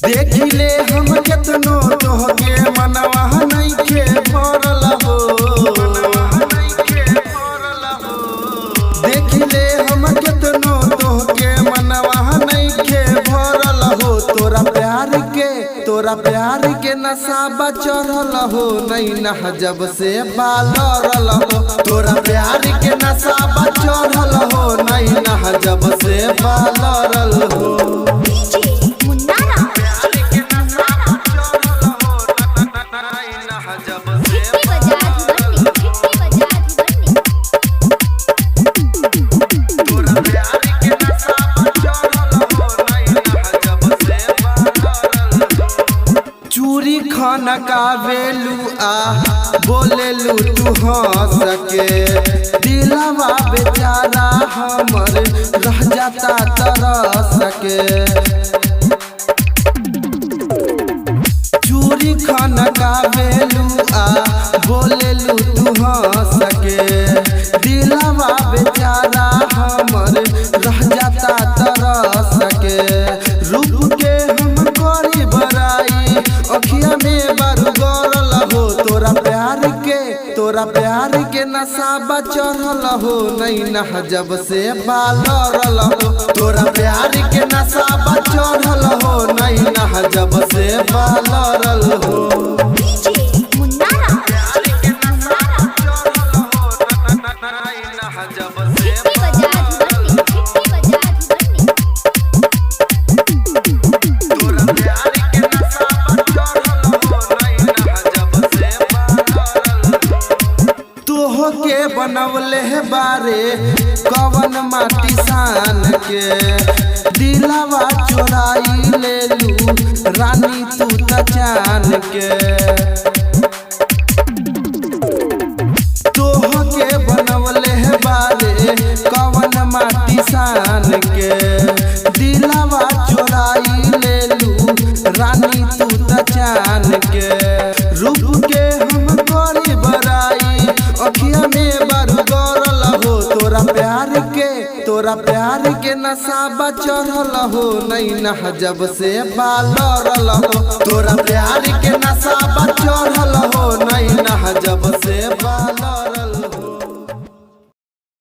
देखिले हम केतनो तोहके मनवा नइखे भरल हो। देखिले हम केतनो तोहके मनवा नइखे भरल हो। तोरा प्यार के नशा चढ़ल हो। नैना जब से बालरल हो। तोरा प्यार के नशा चढ़ल हो। नैना जब से बालरल हो। चूरी खाना का वेलू बोलेलू तू हंस के। दिलवा बेचारा हमर रह जाता तरस के। चूरी खाना का वेलू बोलेलू तू हंस के। दिलवा बेचारा हमर रह जाता तरस के। रूप के हम करी बड़ाई अखिया में बारू गरल हो। तोरा प्यार के नशा चढ़ल हो। नैना जब से बालरल हो। तोरा प्यार के नशा चढ़ल हो। नैना जब से बालरल हो। तोहके बनवले बारे कवन माटी सान के। दिलवा चोराई लेलू रानी तू त जान के। तोहके बनवले बारे कवन माटी सान के। दिलवा चोराई लेलू रानी तू त जान के। रूप के हम करी बड़ाई अखिया में बारू गरल हो। तोरा प्यार के नशा चढ़ल हो। नैना जब से बालरल हो। तोरा प्यार के नशा चढ़ल हो। नैना जब से बालरल